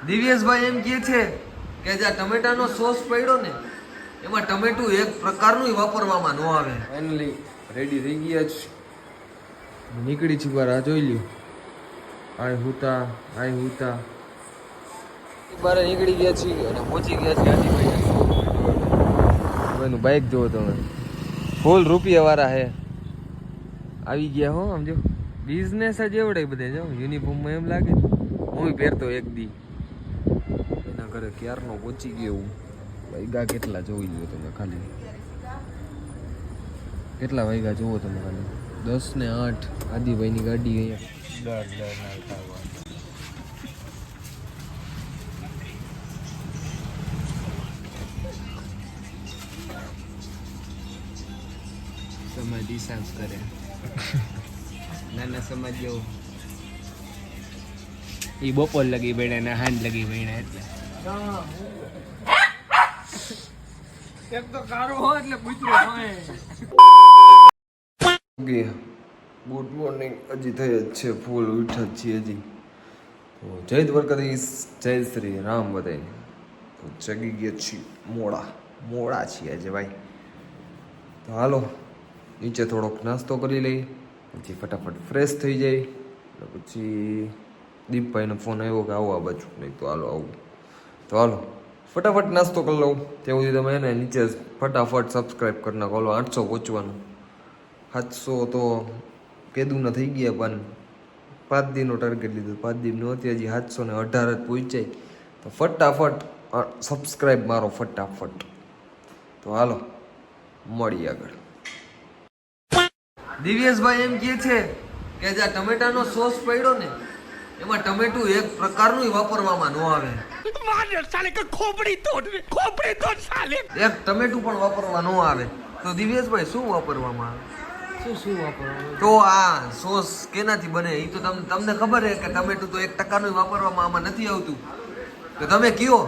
દિવ્યેશભાઈ એમ કહે છે કે જે ટમેટાનો સોસ પડ્યો ને એમાં ટમેટું એક પ્રકારનું વાપરવામાં ન આવે. ફાઇનલી રેડી થઈ ગયા છે, નીકળી છે બહાર. આ જોઈ લ્યો, આય હુતા બહાર નીકળી ગયા છીએ અને પહોંચી ગયા છીએ આજીભાઈ એનું બાઇક જોવો તમે, ફૂલ રૂપિયા વાળા હે. આવી ગયા હો, સમજો બિઝનેસ જ એવડે બધે. જો યુનિફોર્મમાં એમ લાગે હું પહેરતો એક દી એના ઘરે ક્યારનો પહોંચી ગયો હું. વાગ્યા કેટલા જોઈ લો તમે ખાલી, કેટલા વાગ્યા જોવો તમે ખાલી, 10:08. આદિભાઈની ગાડી અહીંયા સમાધિ સાફ કરે નાના સમાજ જેવું. એ બપોર લગી બેડા ને હાંજ લગી બેડા એટલે એક તો કારો હોય એટલે કૂતરો હોય. Good morning. હજી થઈ જ છે, ફૂલ ઉઠા જ છીએ હજી. તો જય દ્વારકાધીશ, જય શ્રી રામ બધાય. તો જગી ગયા છીએ, મોડા છીએ આજે ભાઈ. તો હાલો નીચે થોડોક નાસ્તો કરી લઈ, પછી ફટાફટ ફ્રેશ થઈ જાય. પછી દીપભાઈનો ફોન આવ્યો કે આવો આ બાજુ, નહીં તો હાલો આવું. તો હાલો ફટાફટ નાસ્તો કરી લઉં. ત્યાં સુધી તમે એને નીચે ફટાફટ સબસ્ક્રાઈબ કરી નાખો. હાલો 800 પહોંચવાનું. 700 તો કેદુના થઈ ગયા, પણ 5 દિનનો ટાર્ગેટ લીધું. 5 દિનનું હતી, હજી 718 જ પહોંચાય. તો ફટાફટ સબસ્ક્રાઈબ મારો ફટાફટ. તો હાલો મળીએ આગળ. દિવ્યેશભાઈ એમ કહે છે કે જે ટમેટાનો સોસ પડ્યો ને એમાં ટમેટું એક પ્રકારનું વાપરવામાં ન આવે. એક ટમેટું પણ વાપરવા ન આવે. તો દિવ્યેશભાઈ શું વાપરવામાં આવે? શું વાપરવાનું? તો આ સોસ કેનાથી બને એ તો તમને ખબર છે કે ટમેટું તો 1% વાપરવામાં આમાં નથી આવતું. તો તમે કયો,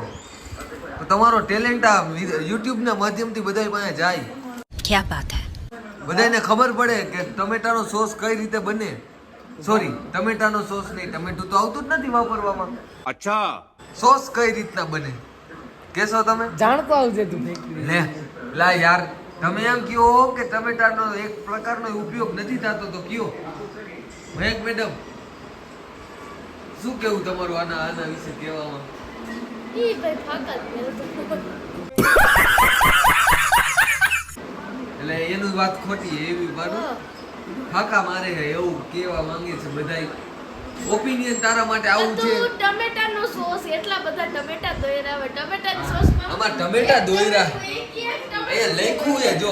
તો તમારો ટેલેન્ટ આ યુટ્યુબના માધ્યમથી બધા પાસે જાય. ક્યા બાત હે? બધાને ખબર પડે કે ટમેટાનો સોસ કઈ રીતે બને. સોરી, ટમેટાનો સોસ નહીં, ટમેટું તો આવતું જ નથી વાપરવામાં. અચ્છા, સોસ કઈ રીતના બને કેશો તમે? જાણતો આવજે તું. લે લા યાર, તમે એમ કહો કે ટમેટાનો એક પ્રકારનો ઉપયોગ નથી થતો તો કયો. મહેક મેડમ શું કેવું તમારું આના વિશે કહેવામાં? એટલે એનું વાત ખોટી એવી મારું ફાકા મારે છે એવું કેવા માંગે છે બધા. ઓપિનિયન તારા માટે આવું છે. ટમેટાનો સોસ એટલા બધા ટમેટા દોયરા હોય, ટમેટાની સોસમાં આમાં ટમેટા દોયરા અહીંયા લખ્યું છે જો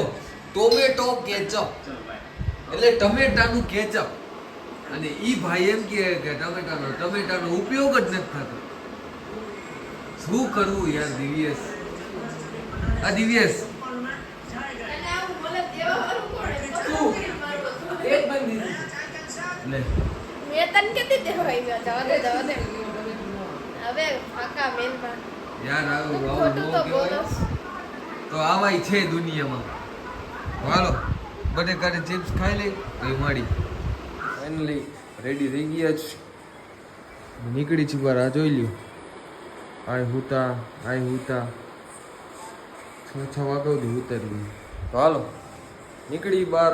ટોમેટો કેચઅપ, એટલે ટમેટાનું કેચઅપ. અને ઈ ભાઈ એમ કહે કે ટમેટાનો ઉપયોગ જ નથી થતો. શું કરવું યાર દિવ્યેશ? આ દિવ્યેશ લે મેં તને કીધી દેવાઈ ગયો, જવા દે હવે ફાકા મેલમાં યાર આવું ખોટું તો બોલો. તો આવાય છે દુનિયામાં. હાલો બધે કાઢે ચિપ્સ ખાઈ લઈ તો એ મળી. ફાઇનલી રેડી થઈ ગયા છે, નીકળી છે બહાર. આ જોઈ લ્યો, આય હુતા 6 વાગ્યા સુધી ઉતરી. તો હાલો નીકળી બહાર,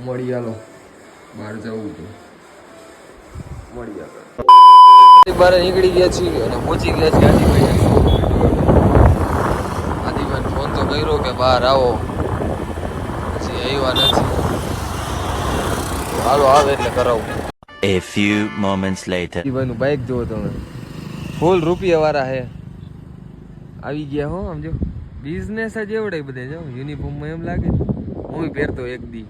મળી. હાલો બહાર જવું તો મળી આગળ. બહાર નીકળી ગયા છીએ અને પહોંચી ગયા છીએ આદિભાઈ ફોન તો કર્યો કે બહાર આવો, પછી આવ્યા નથી. હાલો આવે એટલે કરાવું. A few moments later. આદિભાઈનું બાઇક જોવો તમે, ફૂલ રૂપિયા વાળા હે. આવી ગયા હો, સમજો બિઝનેસ જ એવડે બધે. જો યુનિફોર્મમાં એમ લાગે હું પહેરતો એક દી.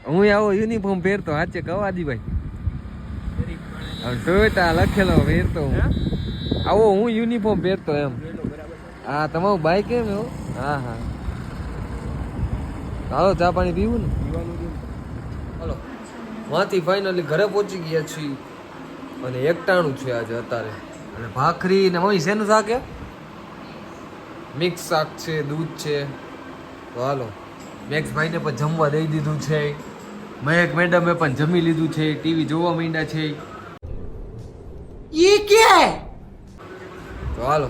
હું આવો યુનિફોર્મ પહેરતો, સાચે કહો આદિભાઈ, ટોયોટા લખેલો પહેરતો હું. આવો હું યુનિફોર્મ પહેરતો એમ. હા તમારું બાઈક એમ એવું? હા હાલો ચા પાણી પીવું ને. હાલો વાંથી ફાઇનલી ઘરે પહોંચી ગયા છીએ અને એકટાણું છે આજે અત્યારે. અને ભાખરી ને મમ્મી શેનું શાક છે? મિક્સ શાક છે, દૂધ છે. તો હાલો મેક્સ ભાઈને પણ જમવા દઈ દીધું છે. મહેક મેડમે પણ જમી લીધું છે, ટીવી જોવા માંડ્યા છે. તો હાલો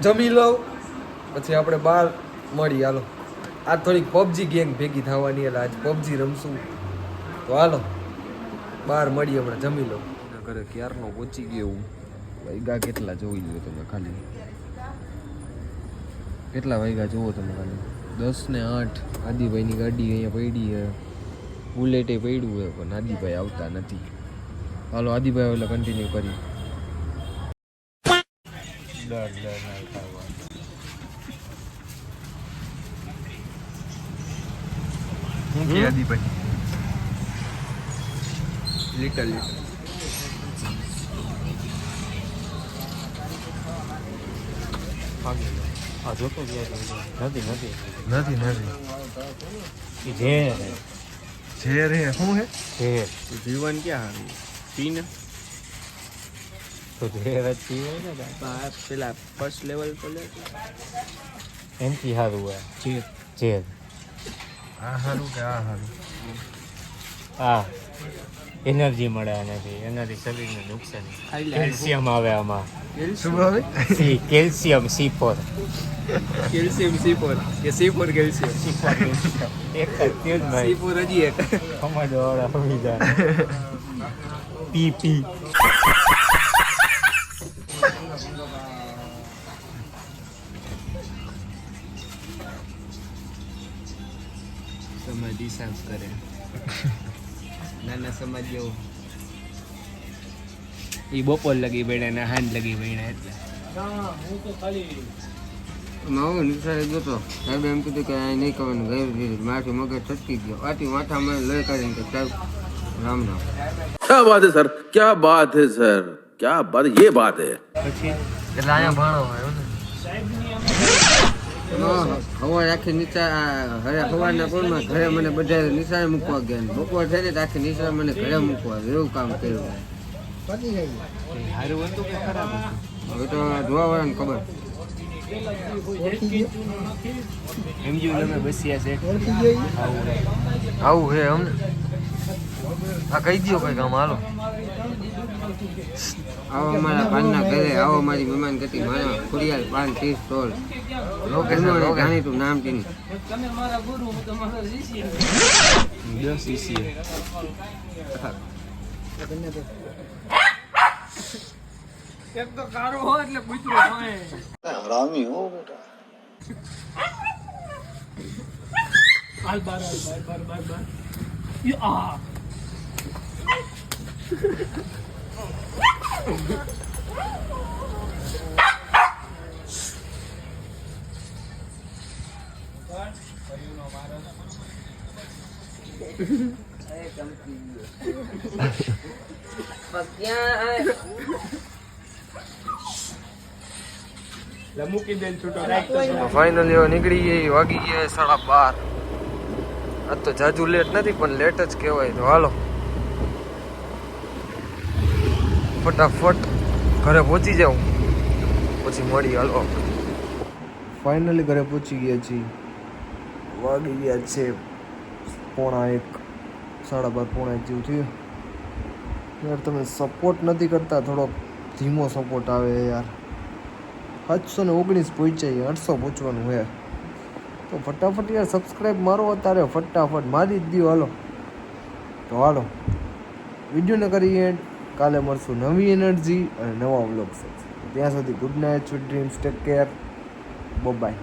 જમી લો પછી આપણે બહાર મળી હાલો. આ થોડીક પબજી ગેંગ ભેગી થવાની એટલે આજ પબજી રમશું. તો હાલો બહાર મળીએ હમણાં જમી લો. ઘરે ક્યારનો પહોંચી ગયો હું. વાગ્યા કેટલા જોઈ લો તમે ખાલી. કેટલા વાગ્યા જુઓ તમે ખાલી 10:08. આદિભાઈની ગાડી અહીંયા પડી છે. બુલેટે પડ્યું છે પણ આદિભાઈ આવતા નથી. હાલો આદિભાઈ એટલે કન્ટિન્યુ કરી. શું કે આદિભાઈ? લિટલ ઝેર હે શું હે? જીવન ક્યાં પીને તો ઝેર જ પીવે ને પેલા ફર્સ્ટ લેવલ પર લે. એનથી સારું હોય ઝેર. આ સારું કે આ સારું? હા એનર્જી મળે આનાથી. એનાથી શરીરને નુકસાન. કેલ્શિયમ આવે આમાં. શું આવે? Calcium C4. કેલ્શિયમ C4 કે C4 કેલ્શિયમ? એક જ તે જ ભાઈ. C4 હજી એક. કમાડવાળા હોવી જાય. પી સમાધિ સાફ કરે. નાના સમાજ જેવો. એ બપોર લગી બેડા ને હાંજ લગી બેડા એટલે. હું નિશાળે ગયો તો સાહેબ એમ કીધું કે અહીં નહીં કરવાનું ગયું દીધી માથી મગજ છટકી ગયો આથી માથામાં લઈ કરીને કે સાહેબ રામ રામ. क्या बात है सर, क्या बात है सर, क्या बात, ये बात है. પછી એટલે અહીંયા ભણો હોય સવાર આખી નિશા હવે સવારના પોરમાં ઘરે મને બધા નિશાળે મૂકવા ગયા બપોર થઈ ને આખી નિશાળે મને ઘરે મૂકવા એવું કામ કર્યું. સારું હતું કે ખરાબ હતું? હવે તો જોવા વાળાને ખબર. એમ જો તમે બસિયા છે આવું હે અમને. આ કહી દો કઈ કામ હાલો. આવો અમારા પાનના ઘરે આવો મારી મહેમાન ગતિ મારા ખોડિયાર પાન 30 સ્ટોલ લોકેશન જાણીતું નામ તેની. 10 cc. हरामी हो बेटा. મૂકી દે છૂટો રાખ. ફાઇનલી હવે નીકળી ગઈ. વાગી ગયા 12:30. આજ તો જાજુ લેટ નથી પણ લેટ જ કહેવાય. તો હાલો ફટાફટ ઘરે પહોંચી જાઉં પછી મળી. હાલો ફાઇનલી ઘરે પહોંચી ગયા છીએ. વાગી ગયા છે 1:45 12:30 જેવું થયું. યાર તમે સપોર્ટ નથી કરતા. થોડોક ધીમો સપોર્ટ આવે યાર. 719 પહોંચાય 800 પહોંચવાનું હે તો ફટાફટ યાર સબસ્ક્રાઈબ મારો અત્યારે ફટાફટ મારી જ દો. હાલો તો હાલો વિડીયોને કરીએ. કાલે મળશું નવી એનર્જી અને નવા વ્લોગ સાથે. ત્યાં સુધી good night, sweet dreams, take care, by.